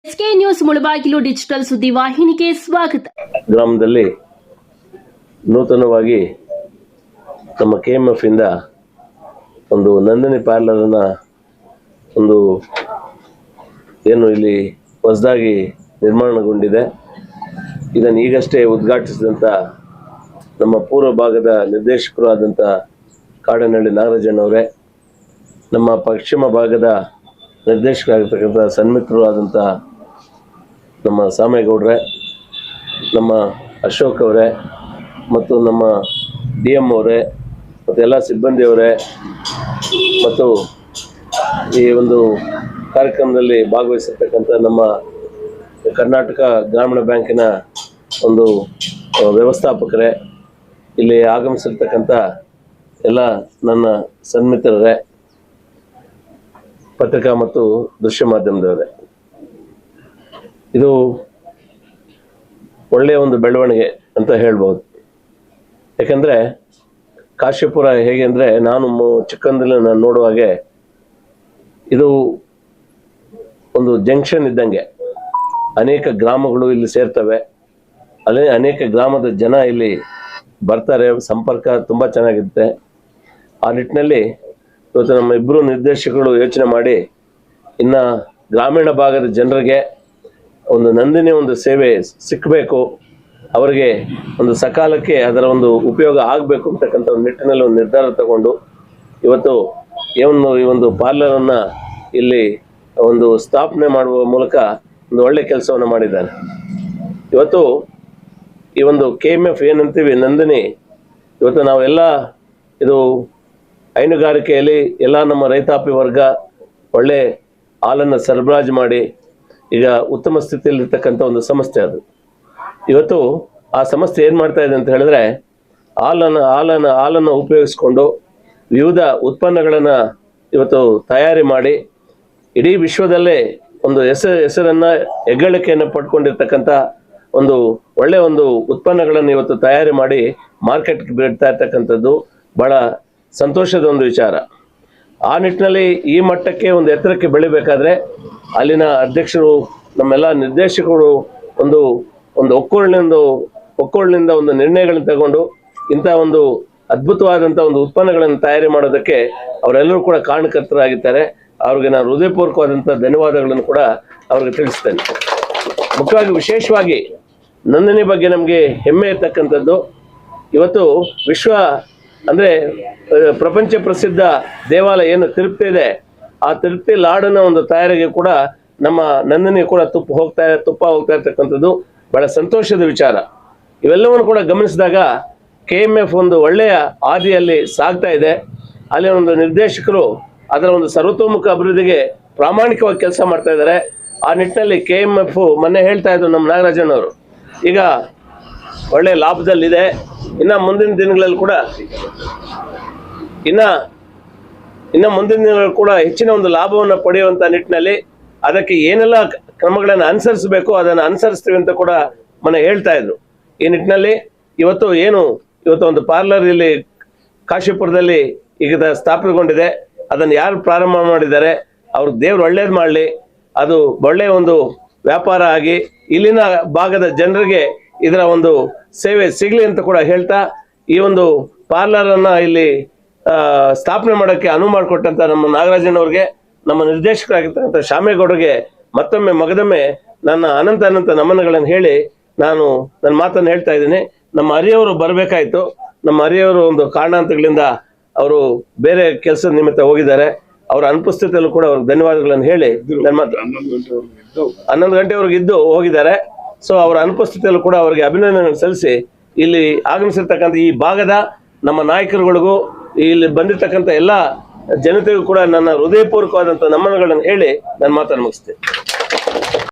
SK news Mulbagal digital ಸುದ್ದಿ ವಾಹಿನಿಗೆ ಸ್ವಾಗತ. ಗ್ರಾಮದಲ್ಲಿ ನೂತನವಾಗಿ ನಮ್ಮ KMF ಇಂದ ಒಂದು ನಂದಿನಿ ಪಾರ್ಲರ್ ಅನ್ನ ಒಂದು ಏನು ಇಲ್ಲಿ ಹೊಸದಾಗಿ ನಿರ್ಮಾಣಗೊಂಡಿದೆ. ಇದನ್ನು ಈಗಷ್ಟೇ ಉದ್ಘಾಟಿಸಿದಂಥ ನಮ್ಮ ಪೂರ್ವ ಭಾಗದ ನಿರ್ದೇಶಕರು ಆದಂಥ ಕಾಡನಹಳ್ಳಿ ನಾಗರಾಜಣ್ಣವರೇ, ನಮ್ಮ ಪಶ್ಚಿಮ ಭಾಗದ ನಿರ್ದೇಶಕರಾಗಿರ್ತಕ್ಕಂಥ ಸನ್ಮಿತ್ರರು ಆದಂಥ ನಮ್ಮ ಸಾಮೇಗೌಡ್ರೆ, ನಮ್ಮ ಅಶೋಕ್ ಅವರೇ ಮತ್ತು ನಮ್ಮ DM ಅವರೇ ಮತ್ತು ಎಲ್ಲ ಸಿಬ್ಬಂದಿಯವರೇ ಮತ್ತು ಈ ಒಂದು ಕಾರ್ಯಕ್ರಮದಲ್ಲಿ ಭಾಗವಹಿಸಿರ್ತಕ್ಕಂಥ ನಮ್ಮ ಕರ್ನಾಟಕ ಗ್ರಾಮೀಣ ಬ್ಯಾಂಕಿನ ಒಂದು ವ್ಯವಸ್ಥಾಪಕರೇ, ಇಲ್ಲಿ ಆಗಮಿಸಿರ್ತಕ್ಕಂಥ ಎಲ್ಲ ನನ್ನ ಸನ್ಮಿತ್ರರೇ, ಪತ್ರಿಕಾ ಮತ್ತು ದೃಶ್ಯ ಮಾಧ್ಯಮದವರೇ, ಇದು ಒಳ್ಳೆಯ ಒಂದು ಬೆಳವಣಿಗೆ ಅಂತ ಹೇಳ್ಬೋದು. ಯಾಕಂದರೆ ಕಾಶಿಪುರ ಹೇಗೆ ಅಂದರೆ, ನಾನು ಚಿಕ್ಕಂದಲ್ಲಿ ನಾನು ನೋಡುವಾಗೆ ಇದು ಒಂದು ಜಂಕ್ಷನ್ ಇದ್ದಂಗೆ. ಅನೇಕ ಗ್ರಾಮಗಳು ಇಲ್ಲಿ ಸೇರ್ತವೆ, ಅಲ್ಲೇ ಅನೇಕ ಗ್ರಾಮದ ಜನ ಇಲ್ಲಿ ಬರ್ತಾರೆ, ಸಂಪರ್ಕ ತುಂಬ ಚೆನ್ನಾಗಿರುತ್ತೆ. ಆ ನಿಟ್ಟಿನಲ್ಲಿ ಇವತ್ತು ನಮ್ಮ ಇಬ್ಬರು ನಿರ್ದೇಶಕರು ಯೋಚನೆ ಮಾಡಿ ಇನ್ನು ಗ್ರಾಮೀಣ ಭಾಗದ ಜನರಿಗೆ ಒಂದು ನಂದಿನಿ ಒಂದು ಸೇವೆ ಸಿಕ್ಕಬೇಕು, ಅವರಿಗೆ ಒಂದು ಸಕಾಲಕ್ಕೆ ಅದರ ಒಂದು ಉಪಯೋಗ ಆಗಬೇಕು ಅಂತಕ್ಕಂಥ ಒಂದು ನಿಟ್ಟಿನಲ್ಲಿ ಒಂದು ನಿರ್ಧಾರ ತಗೊಂಡು ಇವತ್ತು ಈ ಒಂದು ಪಾರ್ಲರನ್ನು ಇಲ್ಲಿ ಒಂದು ಸ್ಥಾಪನೆ ಮಾಡುವ ಮೂಲಕ ಒಂದು ಒಳ್ಳೆ ಕೆಲಸವನ್ನು ಮಾಡಿದ್ದಾರೆ. ಇವತ್ತು ಈ ಒಂದು KMF ಏನಂತೀವಿ ನಂದಿನಿ, ಇವತ್ತು ನಾವೆಲ್ಲ ಇದು ಹೈನುಗಾರಿಕೆಯಲ್ಲಿ ಎಲ್ಲ ನಮ್ಮ ರೈತಾಪಿ ವರ್ಗ ಒಳ್ಳೆ ಹಾಲನ್ನು ಸರಬರಾಜು ಮಾಡಿ ಈಗ ಉತ್ತಮ ಸ್ಥಿತಿಯಲ್ಲಿರ್ತಕ್ಕಂಥ ಒಂದು ಸಂಸ್ಥೆ ಅದು. ಇವತ್ತು ಆ ಸಂಸ್ಥೆ ಏನು ಮಾಡ್ತಾ ಇದೆ ಅಂತ ಹೇಳಿದ್ರೆ, ಹಾಲನ್ನು ಉಪಯೋಗಿಸ್ಕೊಂಡು ವಿವಿಧ ಉತ್ಪನ್ನಗಳನ್ನು ಇವತ್ತು ತಯಾರಿ ಮಾಡಿ ಇಡೀ ವಿಶ್ವದಲ್ಲೇ ಒಂದು ಹೆಸರನ್ನು ಹೆಗ್ಗಳಿಕೆಯನ್ನು ಪಡ್ಕೊಂಡಿರ್ತಕ್ಕಂಥ ಒಂದು ಒಳ್ಳೆಯ ಒಂದು ಉತ್ಪನ್ನಗಳನ್ನು ಇವತ್ತು ತಯಾರಿ ಮಾಡಿ ಮಾರ್ಕೆಟ್ಗೆ ಬಿಡ್ತಾ ಇರ್ತಕ್ಕಂಥದ್ದು ಭಾಳ ಸಂತೋಷದ ಒಂದು ವಿಚಾರ. ಆ ನಿಟ್ಟಿನಲ್ಲಿ ಈ ಮಟ್ಟಕ್ಕೆ ಒಂದು ಎತ್ತರಕ್ಕೆ ಬೆಳಿಬೇಕಾದ್ರೆ ಅಲ್ಲಿನ ಅಧ್ಯಕ್ಷರು, ನಮ್ಮೆಲ್ಲ ನಿರ್ದೇಶಕರು ಒಂದು ಒಕ್ಕೊಳಿನಿಂದ ಒಂದು ನಿರ್ಣಯಗಳನ್ನು ತಗೊಂಡು ಇಂಥ ಒಂದು ಅದ್ಭುತವಾದಂಥ ಒಂದು ಉತ್ಪನ್ನಗಳನ್ನು ತಯಾರಿ ಮಾಡೋದಕ್ಕೆ ಅವರೆಲ್ಲರೂ ಕೂಡ ಕಾರಣಕರ್ತರಾಗಿದ್ದಾರೆ. ಅವ್ರಿಗೆ ನಾನು ಹೃದಯಪೂರ್ವಕವಾದಂಥ ಧನ್ಯವಾದಗಳನ್ನು ಕೂಡ ಅವ್ರಿಗೆ ತಿಳಿಸ್ತೇನೆ. ಮುಖ್ಯವಾಗಿ ವಿಶೇಷವಾಗಿ ನಂದಿನಿ ಬಗ್ಗೆ ನಮಗೆ ಹೆಮ್ಮೆ ಇರ್ತಕ್ಕಂಥದ್ದು, ಇವತ್ತು ಅಂದರೆ ಪ್ರಪಂಚ ಪ್ರಸಿದ್ಧ ದೇವಾಲಯ ಏನು ತಿರುಪತಿ ಇದೆ, ಆ ತಿರುಪತಿ ಲಾಡನ ಒಂದು ತಯಾರಿಗೆ ಕೂಡ ನಮ್ಮ ನಂದಿನಿ ಕೂಡ ತುಪ್ಪ ಹೋಗ್ತಾ ಇರ್ತಕ್ಕಂಥದ್ದು ಬಹಳ ಸಂತೋಷದ ವಿಚಾರ. ಇವೆಲ್ಲವನ್ನು ಕೂಡ ಗಮನಿಸಿದಾಗ KMF ಒಂದು ಒಳ್ಳೆಯ ಹಾದಿಯಲ್ಲಿ ಸಾಗ್ತಾ ಇದೆ. ಅಲ್ಲಿ ಒಂದು ನಿರ್ದೇಶಕರು ಅದರ ಒಂದು ಸರ್ವತೋಮುಖ ಅಭಿವೃದ್ಧಿಗೆ ಪ್ರಾಮಾಣಿಕವಾಗಿ ಕೆಲಸ ಮಾಡ್ತಾ ಇದ್ದಾರೆ. ಆ ನಿಟ್ಟಿನಲ್ಲಿ KMF ಮೊನ್ನೆ ಹೇಳ್ತಾ ಇದ್ರು ನಮ್ಮ ನಾಗರಾಜಣ್ಣವರು, ಈಗ ಒಳ್ಳೆಯ ಲಾಭದಲ್ಲಿದೆ. ಇನ್ನು ಮುಂದಿನ ದಿನಗಳಲ್ಲಿ ಕೂಡ ಹೆಚ್ಚಿನ ಒಂದು ಲಾಭವನ್ನು ಪಡೆಯುವಂಥ ನಿಟ್ಟಿನಲ್ಲಿ ಅದಕ್ಕೆ ಏನೆಲ್ಲ ಕ್ರಮಗಳನ್ನು ಅನುಸರಿಸಬೇಕು ಅದನ್ನು ಅನುಸರಿಸ್ತೀವಿ ಅಂತ ಕೂಡ ಮೊನ್ನೆ ಹೇಳ್ತಾ ಇದ್ರು. ಈ ನಿಟ್ಟಿನಲ್ಲಿ ಇವತ್ತು ಒಂದು ಪಾರ್ಲರ್ ಇಲ್ಲಿ ಕಾಶಿಪುರದಲ್ಲಿ ಈಗ ಸ್ಥಾಪಿತಗೊಂಡಿದೆ. ಅದನ್ನು ಯಾರು ಪ್ರಾರಂಭ ಮಾಡಿದ್ದಾರೆ ಅವ್ರಿಗೆ ದೇವ್ರು ಒಳ್ಳೇದು ಮಾಡಲಿ, ಅದು ಒಳ್ಳೆಯ ಒಂದು ವ್ಯಾಪಾರ ಆಗಿ ಇಲ್ಲಿನ ಭಾಗದ ಜನರಿಗೆ ಇದರ ಒಂದು ಸೇವೆ ಸಿಗಲಿ ಅಂತ ಕೂಡ ಹೇಳ್ತಾ, ಈ ಒಂದು ಪಾರ್ಲರನ್ನು ಇಲ್ಲಿ ಸ್ಥಾಪನೆ ಮಾಡೋಕ್ಕೆ ಅನುವು ಮಾಡಿಕೊಟ್ಟಂಥ ನಮ್ಮ ನಾಗರಾಜನವ್ರಿಗೆ, ನಮ್ಮ ನಿರ್ದೇಶಕರಾಗಿರ್ತಕ್ಕಂಥ ಶಾಮೇಗೌಡರಿಗೆ ಮತ್ತೊಮ್ಮೆ ಮಗದೊಮ್ಮೆ ನನ್ನ ಅನಂತ ನಮನಗಳನ್ನು ಹೇಳಿ ನಾನು ನನ್ನ ಮಾತನ್ನು ಹೇಳ್ತಾ ಇದ್ದೀನಿ. ನಮ್ಮ ಹರಿಯವರು ಬರಬೇಕಾಯಿತು, ನಮ್ಮ ಹರಿಯವರು ಒಂದು ಕಾರಣಾಂತರಗಳಿಂದ ಅವರು ಬೇರೆ ಕೆಲಸದ ನಿಮಿತ್ತ ಹೋಗಿದ್ದಾರೆ. ಅವರ ಅನುಪಸ್ಥಿತಿಯಲ್ಲೂ ಕೂಡ ಅವ್ರಿಗೆ ಧನ್ಯವಾದಗಳನ್ನು ಹೇಳಿ ನನ್ನ ಮಾತು 11 ಗಂಟೆವರೆಗೆ ಇದ್ದು ಹೋಗಿದ್ದಾರೆ. ಸೊ ಅವರ ಅನುಪಸ್ಥಿತಿಯಲ್ಲೂ ಕೂಡ ಅವರಿಗೆ ಅಭಿನಂದನೆಗಳನ್ನು ಸಲ್ಲಿಸಿ ಇಲ್ಲಿ ಆಗಮಿಸಿರ್ತಕ್ಕಂಥ ಈ ಭಾಗದ ನಮ್ಮ ನಾಯಕರುಗಳಿಗೂ ಇಲ್ಲಿ ಬಂದಿರತಕ್ಕಂಥ ಎಲ್ಲ ಜನತೆಗೂ ಕೂಡ ನನ್ನ ಹೃದಯಪೂರ್ವಕವಾದಂಥ ನಮನಗಳನ್ನು ಹೇಳಿ ನನ್ನ ಮಾತನ್ನು ಮುಗಿಸ್ತೇನೆ.